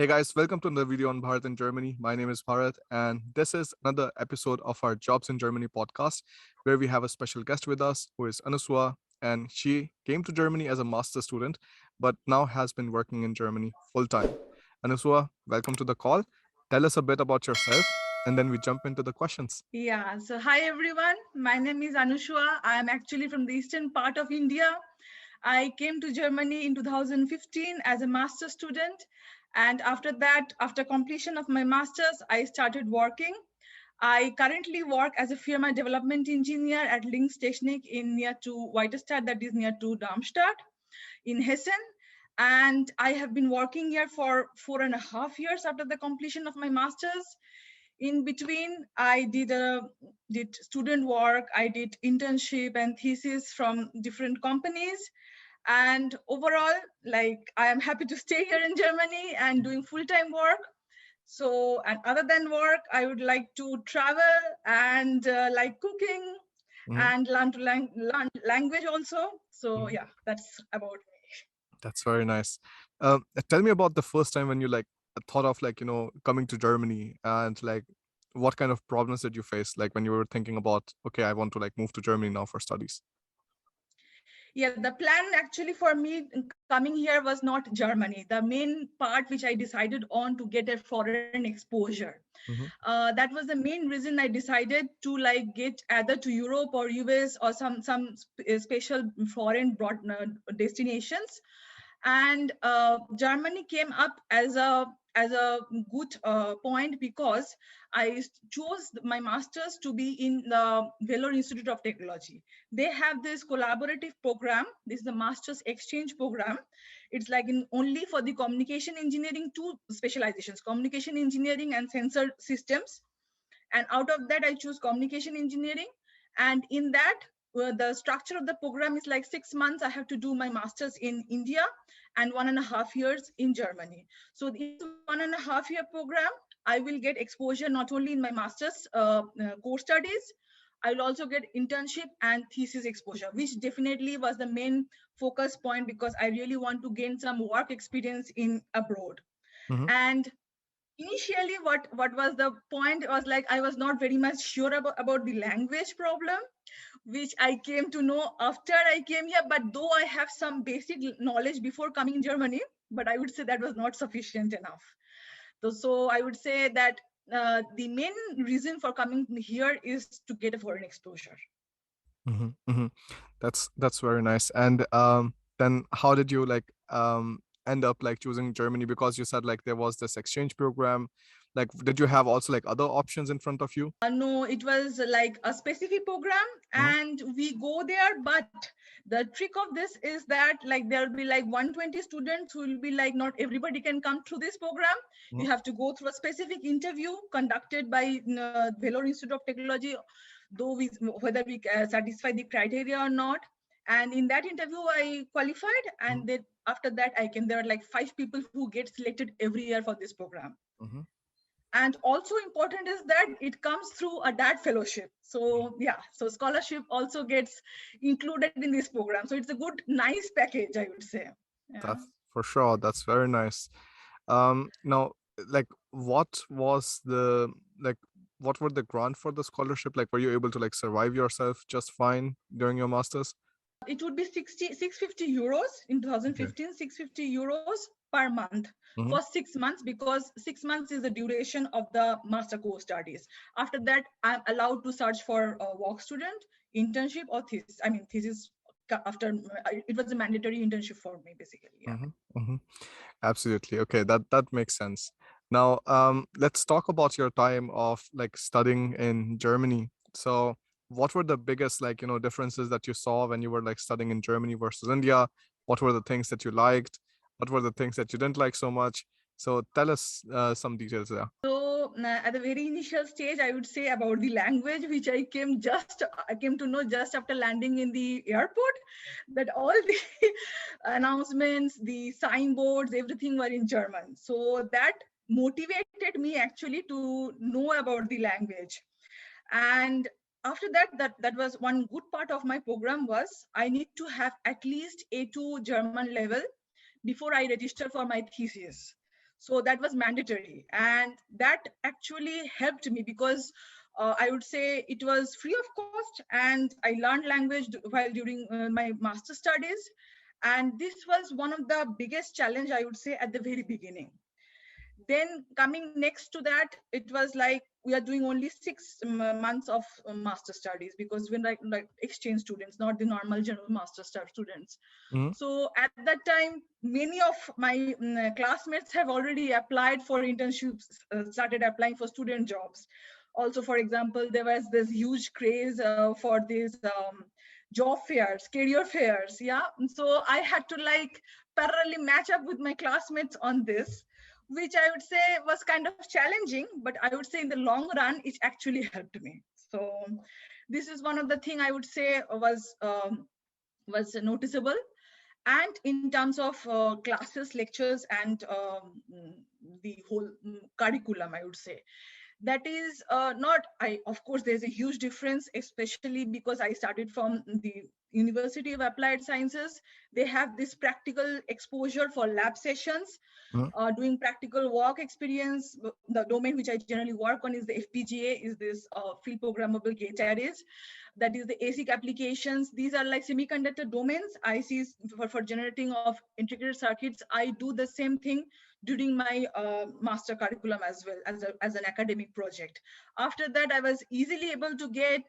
Hey guys, welcome to another video on Bharat in Germany. My name is Bharat, and this is another episode of our Jobs in Germany podcast, where we have a special guest with us who is Anuswa, and she came to Germany as a master student, but now has been working in Germany full time. Anuswa, welcome to the call. Tell us a bit about yourself, and then we jump into the questions. Yeah, so hi everyone. My name is Anushwa. I am actually from the eastern part of India. I came to Germany in 2015 as a master student. And after that, after completion of my master's, I started working. I currently work as a firmware development engineer at Links Technik in near to Weiterstadt, that is near to Darmstadt in Hessen. And I have been working here for 4.5 years after the completion of my master's. In between, I did student work, I did internship and thesis from different companies. And overall, like, I am happy to stay here in Germany and doing full-time work. So, and other than work, I would like to travel and like cooking Mhm, and learn language also. So mhm. yeah, that's about. That's very nice. Tell me about the first time when you thought of coming to Germany, and like what kind of problems did you face like when you were thinking about, okay, I want to like move to Germany now for studies. Yeah, the plan actually for me coming here was not Germany. The main part which I decided on to get a foreign exposure. Mm-hmm. That was the main reason I decided to like get either to Europe or US or some special foreign broad destinations. And Germany came up as a good point because I chose my masters to be in the Vellore Institute of Technology. They have this collaborative program. This is the masters exchange program. It's like in only for the communication engineering, two specializations: communication engineering and sensor systems. And out of that I choose communication engineering. And in that, the structure of the program is like 6 months I have to do my masters in India and 1.5 years in Germany. So in this 1.5 year program, I will get exposure not only in my masters core studies, I will also get internship and thesis exposure, which definitely was the main focus point because I really want to gain some work experience in abroad. Mm-hmm. And initially what was the point was like I was not very much sure about the language problem, which I came to know after I came here. But though I have some basic knowledge before coming in Germany, but I would say that was not sufficient enough. So I would say that the main reason for coming here is to get a foreign exposure. Mm-hmm. Mm-hmm. That's very nice. And then how did you end up like choosing Germany? Because you said like there was this exchange program. Like, did you have also like other options in front of you? No, it was like a specific program Mm-hmm. and we go there. But the trick of this is that like there will be like 120 students who will be like not everybody can come through this program. Mm-hmm. You have to go through a specific interview conducted by Vellore Institute of Technology, though we whether we satisfy the criteria or not. And in that interview, I qualified, and then after that, I can. There are like 5 people who get selected every year for this program. Mm-hmm. And also important is that it comes through a dad fellowship. So yeah, so scholarship also gets included in this program, so it's a good nice package, I would say. Yeah. That's for sure. That's very nice. Now, like, what was the like, what were the grant for the scholarship? Like, were you able to like survive yourself just fine during your masters? It would be 650 euros in Okay. 2015, 650 euros per month Mm-hmm. for 6 months, because 6 months is the duration of the master course studies. After that, I'm allowed to search for a work student, internship, or thesis. I mean, thesis after it was a mandatory internship for me, basically. Yeah. Mm-hmm. Mm-hmm. Absolutely. Okay, that makes sense. Now, let's talk about your time of like studying in Germany. So, what were the biggest differences that you saw when you were like studying in Germany versus India? What were the things that you liked? What were the things that you didn't like so much? So, tell us some details there. So at the very initial stage, I would say about the language, which I came to know just after landing in the airport, that all the announcements, the signboards, everything were in German. So that motivated me actually to know about the language. And after that, that was one good part of my program was I need to have at least A2 German level before I register for my thesis. So that was mandatory, and that actually helped me because I would say it was free of cost, and I learned language while during my master studies. And this was one of the biggest challenge, I would say, at the very beginning. Then coming next to that, it was like we are doing only 6 months of master studies, because we're like exchange students, not the normal general master students. Mm-hmm. So at that time, many of my classmates have already applied for internships, started applying for student jobs. Also, for example, there was this huge craze for these job fairs, career fairs. Yeah. And so I had to like parallelly match up with my classmates on this, which I would say was kind of challenging, but I would say in the long run, it actually helped me. So this is one of the thing I would say was noticeable. And in terms of classes, lectures, and the whole curriculum, I would say that is not I of course there's a huge difference, especially because I started from the University of Applied Sciences. They have this practical exposure for lab sessions, Mm-hmm. doing practical work experience. The domain which I generally work on is the FPGA, is this field programmable gate arrays. That is the ASIC applications. These are like semiconductor domains. ICs for generating of integrated circuits. I do the same thing during my master curriculum as well as an academic project. After that, I was easily able to get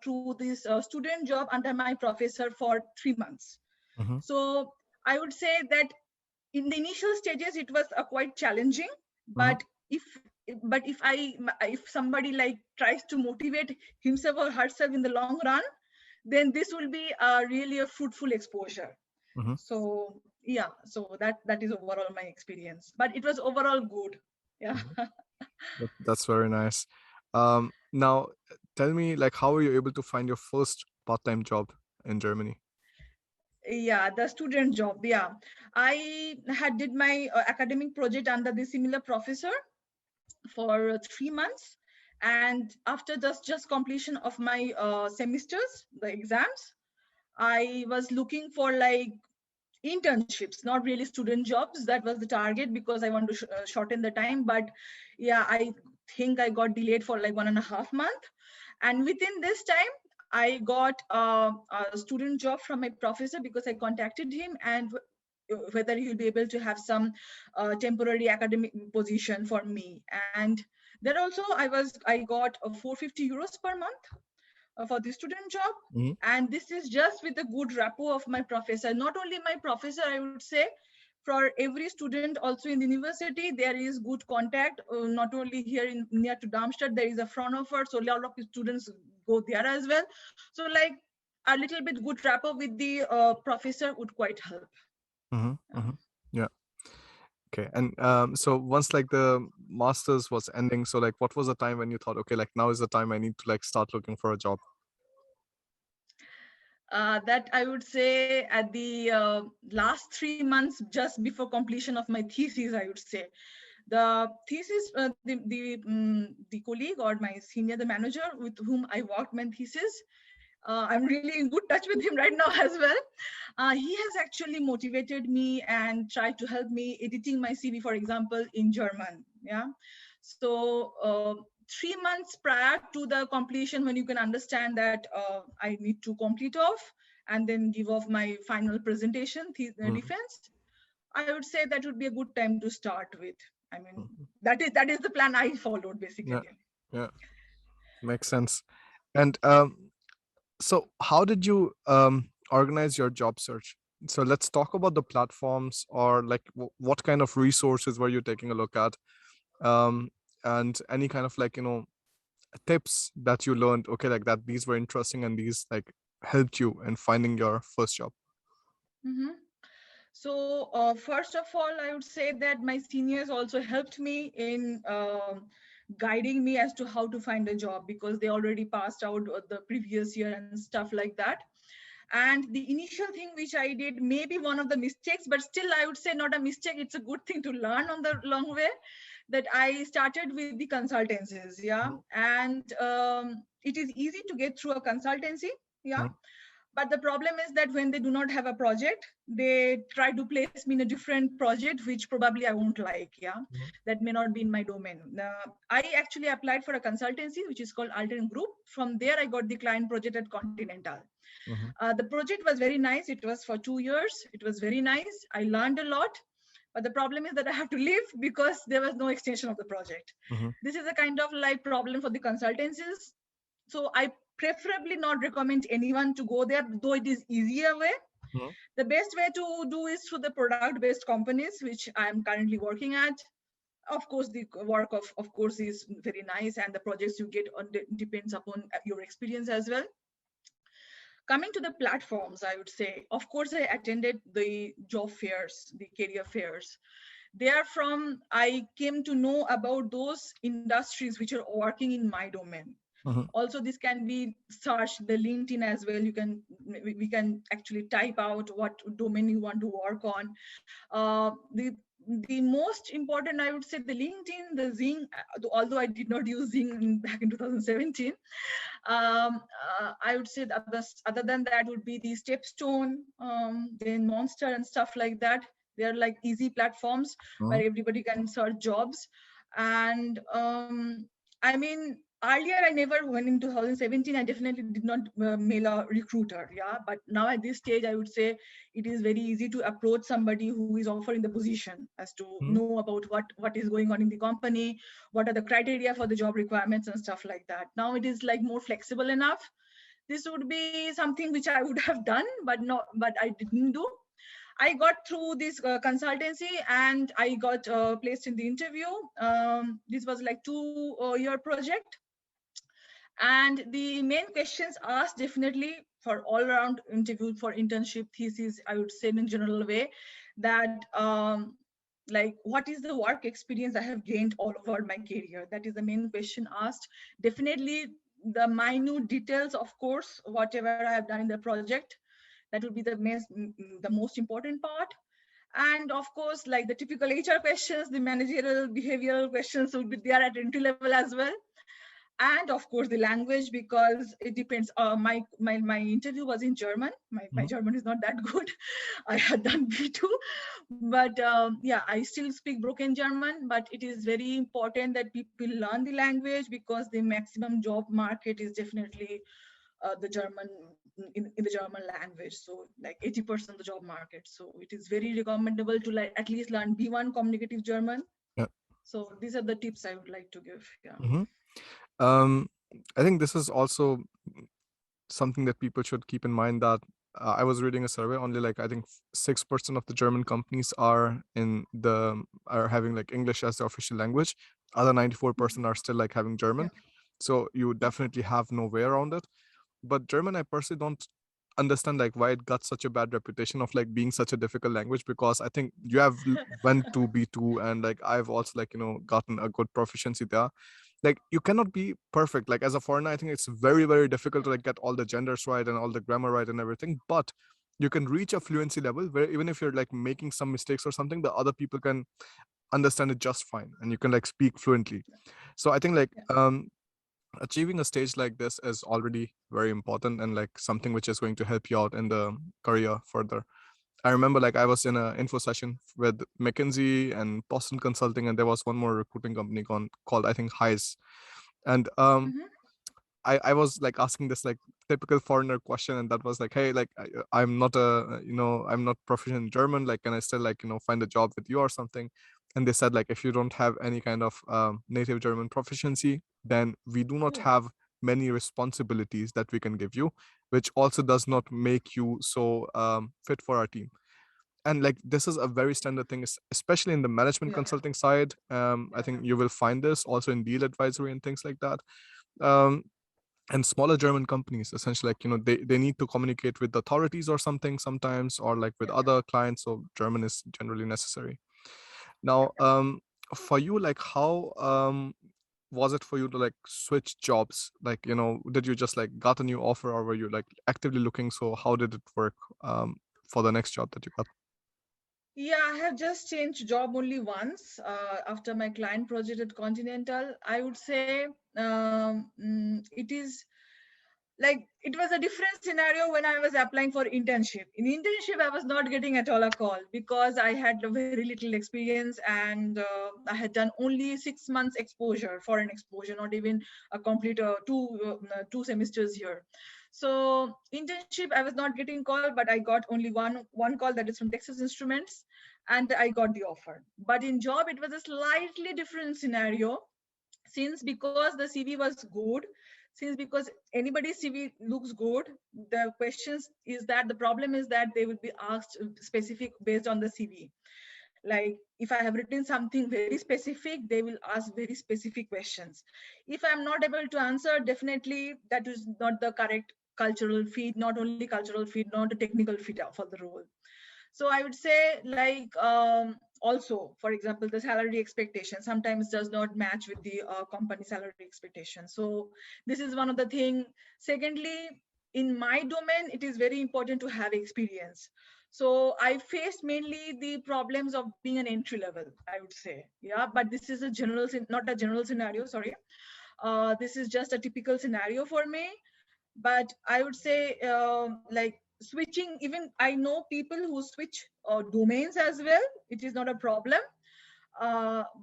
through this student job under my professor for 3 months. Mm-hmm. So I would say that in the initial stages it was quite challenging, Mm-hmm. but if somebody like tries to motivate himself or herself in the long run, then this will be really a fruitful exposure. Mm-hmm. So yeah, so that is overall my experience, but it was overall good. Yeah. Mm-hmm. That's very nice. Now tell me, like, how were you able to find your first part-time job in Germany? Yeah, the student job. Yeah, I had did my academic project under the similar professor for 3 months, and after just completion of my semesters, the exams, I was looking for like internships, not really student jobs. That was the target because I want to shorten the time. But yeah, I think I got delayed for like 1.5 months, and within this time I got a student job from my professor because I contacted him, and whether he'll be able to have some temporary academic position for me. And there also I got 450 euros per month for the student job. Mm-hmm. And this is just with the good rapport of my professor. Not only my professor, I would say, for every student also in the university, there is good contact. Not only here in near to Darmstadt, there is a Fraunhofer, so a lot of students go there as well. So like a little bit good rapport with the professor would quite help. Mm-hmm. Yeah. Mm-hmm. Yeah. Okay. And so once like the masters was ending, so like what was the time when you thought, okay, like now is the time I need to like start looking for a job? That I would say at the last 3 months, just before completion of my thesis, I would say. The thesis, the colleague or my senior, the manager with whom I worked my thesis, I'm really in good touch with him right now as well. He has actually motivated me and tried to help me editing my CV, for example, in German. Yeah. So 3 months prior to the completion, when you can understand that I need to complete off and then give off my final presentation, Mm-hmm. defense, I would say that would be a good time to start with. I mean, Mm-hmm. that is the plan I followed Yeah. basically. Yeah. Makes sense. And so how did you organize your job search? So let's talk about the platforms, or like what kind of resources were you taking a look at, um, and any kind of like tips that you learned. Okay, like that these were interesting and these like helped you in finding your first job. Mhm. So first of all, I would say that my seniors also helped me in guiding me as to how to find a job, because they already passed out the previous year and stuff like that. And the initial thing which I did, maybe one of the mistakes, but still I would say not a mistake, it's a good thing to learn on the long way, that I started with the consultancies. Yeah. Mhm. And it is easy to get through a consultancy. Yeah. But the problem is that when they do not have a project, they try to place me in a different project, which probably I won't like. Yeah, Mhm. that may not be in my domain. I actually applied for a consultancy which is called Alten Group. From there I got the client project at Continental. Mhm. The project was very nice. It was for 2 years. It was very nice. I learned a lot. But the problem is that I have to leave because there was no extension of the project. Mhm. This is a kind of like problem for the consultancies. So I preferably not recommend anyone to go there, though it is easier way. Mhm. The best way to do is through the product based companies, which I am currently working at. Of course, the work of course is very nice, and the projects you get on depends upon your experience as well. Coming to the platforms, I would say, of course, I attended the job fairs, the career fairs. There from I came to know about those industries which are working in my domain. Mhm. Also, this can be searched the LinkedIn as well. You can we can actually type out what domain you want to work on. The most important, I would say, the LinkedIn, the Zing. Although I did not use Zing back in 2017, I would say that other than that would be the Stepstone, then Monster and stuff like that. They're like easy platforms where Mhm. everybody can search jobs. And I mean, earlier I never went in 2017. I definitely did not mail a recruiter. Yeah, but now at this stage, I would say it is very easy to approach somebody who is offering the position as to Mhm. know about what is going on in the company, what are the criteria for the job requirements and stuff like that. Now it is like more flexible enough. This would be something which I would have done, but I didn't do. I got through this consultancy and I got placed in the interview. This was like 2 year project, and the main questions asked definitely for all around interview for internship thesis, I would say in a general way, that like what is the work experience I have gained all over my career. That is the main question asked. Definitely the minute details, of course, whatever I have done in the project, that would be the most important part. And of course, like the typical HR questions, the managerial behavioral questions would be there at entry level as well. And of course the language, because it depends. My interview was in German. My Mhm. German is not that good. I had done B2, but yeah, I still speak broken German. But it is very important that people learn the language, because the maximum job market is definitely the German, in the German language. So like 80% of the job market. So it is very recommendable to like at least learn B1 communicative German. Yeah. So these are the tips I would like to give. Yeah. Mhm. Um, I think this is also something that people should keep in mind that I was reading a survey. Only like I think 6% of the German companies are having like English as the official language. Other 94% are still like having Yeah. German. So you Yeah. definitely have no way around it. But German, I personally don't understand like why it got such a bad reputation of like being such a difficult language, because I think you have went to B2, and like I've also like gotten a good proficiency there. Like you cannot be perfect. Like as a foreigner, I think it's very, very difficult to like get all the genders right and all the grammar right and everything. But you can reach a fluency level where even if you're like making some mistakes or something, the other people can understand it just fine and you can like speak fluently. So I think like Yeah. achieving a stage like this is already very important and like something which is going to help you out in the career further. I remember like I was in an info session with McKinsey and Boston Consulting, and there was one more recruiting company called I think Heis. And Mhm. I was like asking this like typical foreigner question, and that was like, hey, like I'm not I'm not proficient in German. Like, can I still like find a job with you or something? And they said like if you don't have any kind of native German proficiency, then we do not Oh, have many responsibilities that we can give you, which also does not make you so fit for our team. And like this is a very standard thing, especially in the management yeah, consulting side. I yeah, think you will find this also in deal advisory and things like that. Um, and smaller German companies, essentially, like they need to communicate with the authorities or something sometimes, or like with yeah, other clients, so German is generally necessary. yeah. Now for you, like how was it for you to like switch jobs? Like did you just like got a new offer, or were you like actively looking? So how did it work for the next job that you got? Yeah, I have just changed job only once after my client project at Continental. I would say it is. like it was a different scenario when I was applying for internship. In internship, I was not getting at all a call because I had a very little experience, and I had done only 6 months exposure, foreign exposure, not even a complete two semesters here. So internship, I was not getting call, but I got only one call, that is from Texas Instruments, and I got the offer. But in job, it was a slightly different scenario, since because the CV was good, since because anybody's CV looks good, the questions is that the problem is that they will be asked specific based on the CV. Like if I have written something very specific, they will ask very specific questions. If I'm not able to answer, definitely that is not the correct cultural fit, not only cultural fit, not a technical fit for the role. So I would say, like, also, for example, the salary expectation sometimes does not match with the company salary expectation. So this is one of the thing. Secondly, in my domain, it is very important to have experience. So I faced mainly the problems of being an entry level, I would say. Yeah, but this is a not a general scenario, sorry. This is just a typical scenario for me. But I would say, like switching, even I know people who switch domains as well. It is not a problem.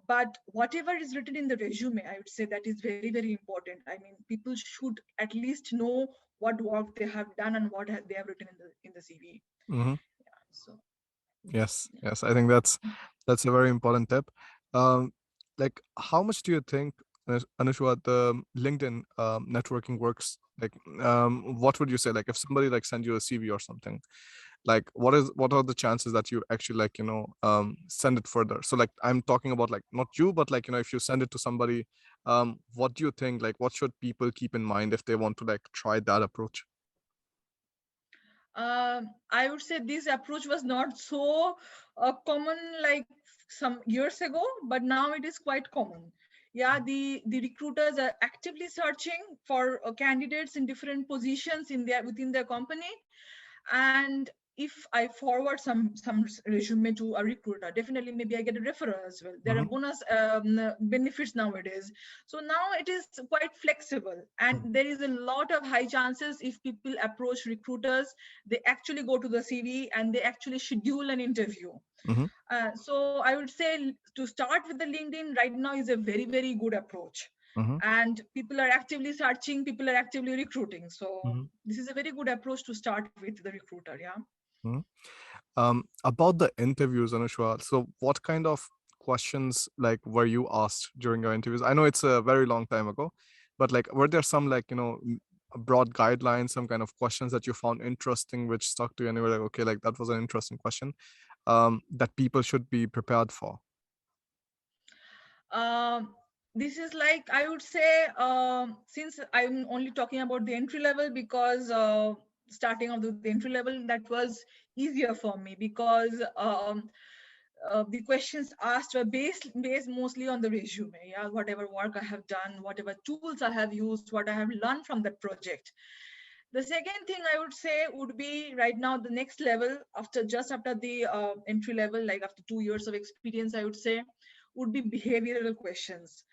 But whatever is written in the resume, I would say that is very, very important. I mean, people should at least know what work they have done and what they have written in the CV. Mm-hmm. So Yes, yeah. yes. I think that's a very important tip. Um, like, how much do you think, Anushwa, the LinkedIn networking works? Like, what would you say? Like, if somebody like send you a CV or something, like, what are the chances that you actually like send it further? So, like, I'm talking about like not you, but like if you send it to somebody, what do you think? Like, what should people keep in mind if they want to like try that approach? I would say this approach was not so common like some years ago, but now it is quite common. Yeah, the recruiters are actively searching for candidates in different positions in their within their company. And if I forward some resume to a recruiter, definitely maybe I get a referral as well. There are Mm-hmm. bonus benefits nowadays. So now it is quite flexible, and there is a lot of high chances if people approach recruiters, they actually go to the CV and they actually schedule an interview. Mm-hmm. So I would say to start with the LinkedIn right now is a very, very good approach. Mm-hmm. And people are actively searching, people are actively recruiting. So Mm-hmm. this is a very good approach to start with the recruiter. Yeah. Mm-hmm. About the interviews, Anushwa. So, what kind of questions like were you asked during your interviews? I know it's a very long time ago, but like, were there some like broad guidelines, some kind of questions that you found interesting, which stuck to you, and you were like, okay, like that was an interesting question, that people should be prepared for? Um, this is like, I would say, since I'm only talking about the entry level, because starting of the entry level, that was easier for me because the questions asked were based mostly on the resume. Yeah, whatever work I have done, whatever tools I have used, what I have learned from that project. The second thing I would say would be right now the next level, after the entry level, like after 2 years of experience, I would say would be behavioral questions.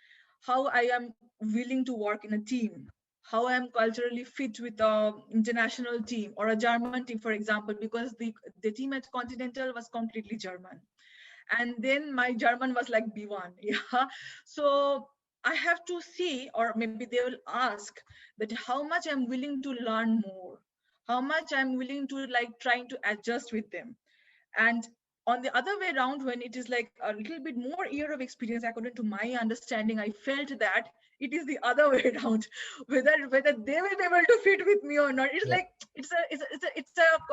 How I am willing to work in a team, how I am culturally fit with a international team or a German team, for example, because the team at Continental was completely German, and then my German was like B1. Yeah, so I have to see, or maybe they will ask that how much I'm willing to learn more, how much I'm willing to like trying to adjust with them. And on the other way around, when it is like a little bit more year of experience, according to my understanding, I felt that it is the other way around, whether they will be able to fit with me or not. It's Yeah, like it's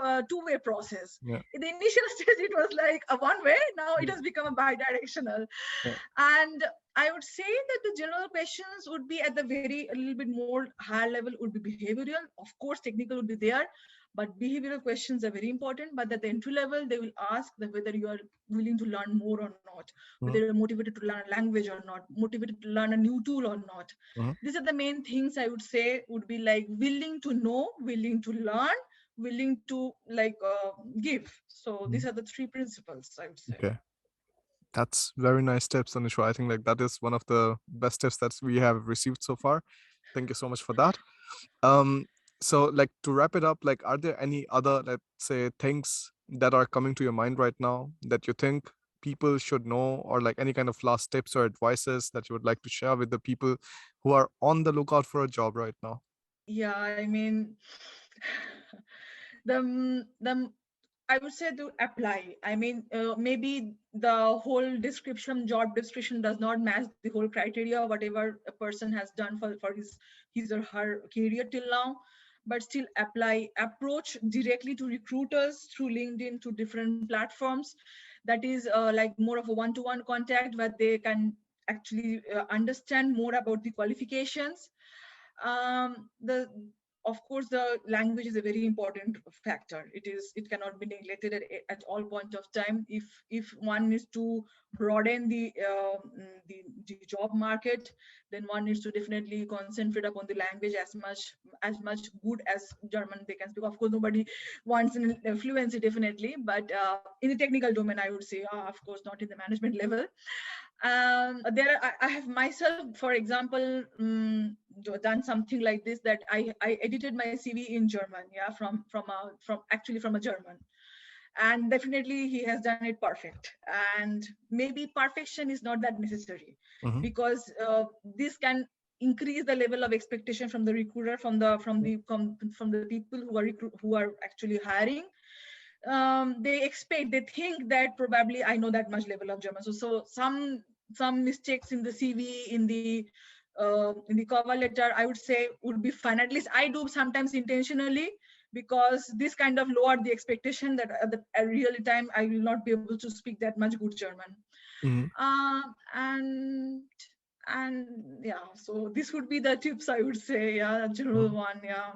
a two-way process. yeah, In the initial stage it was like a one way, now it yeah, has become a bi-directional. yeah. And I would say that the general questions would be at the very a little bit more higher level, would be behavioral. Of course, technical would be there, but behavioral questions are very important. But at the entry level, they will ask that whether you are willing to learn more or not, whether Mhm, you're motivated to learn a language or not, motivated to learn a new tool or not. mhm, These are the main things I would say would be like willing to know, willing to learn, willing to like give. So these mhm. are the three principles I would say. Okay, that's very nice tips, Anushwa. I think like that is one of the best tips that we have received so far. Thank you so much for that. Um, So, like, to wrap it up, like, are there any other, let's say, things that are coming to your mind right now that you think people should know, or like any kind of last tips or advices that you would like to share with the people who are on the lookout for a job right now? Yeah, I mean, the I would say to apply. I mean, maybe the whole description, job description, does not match the whole criteria, whatever a person has done for his or her career till now. But still apply. Approach directly to recruiters through LinkedIn, to different platforms. That is like more of a one-to-one contact where they can actually understand more about the qualifications. The Of course, the language is a very important factor. It cannot be neglected at all point of time. If one needs to broaden the job market, then one needs to definitely concentrate upon the language as much good as German they can speak. Of course, nobody wants fluency, definitely, but in the technical domain, I would say, of course, not in the management level. I have myself, for example, done something like this, that I edited my CV in German, yeah, from actually from a German, and definitely he has done it perfect. And maybe perfection is not that necessary, Mm-hmm. because this can increase the level of expectation from the recruiter, from the people who are actually hiring. They think that probably I know that much level of German. So some mistakes in the CV, in the cover letter, I would say, would be fine. At least I do sometimes intentionally, because this kind of lowered the expectation that at the real time I will not be able to speak that much good German. Mm-hmm. Uh, and and yeah, so this would be the tips, I would say. Yeah, general Mm-hmm. one. Yeah,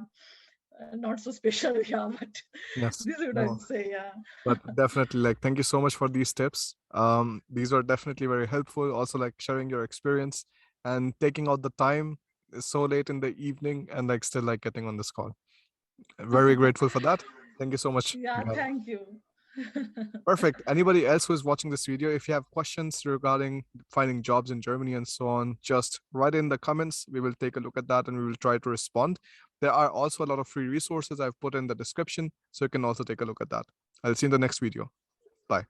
not so special. Yeah, but Yes. this would I No, say. Yeah. but definitely, like, thank you so much for these tips. These are definitely very helpful. Also, like, sharing your experience and taking out the time so late in the evening and like still like getting on this call. Very grateful for that. Thank you so much. Yeah, Yeah. thank you. Perfect. Anybody else who is watching this video, if you have questions regarding finding jobs in Germany and so on, just write in the comments. We will take a look at that and we will try to respond. There are also a lot of free resources I've put in the description, so you can also take a look at that. I'll see you in the next video. Bye.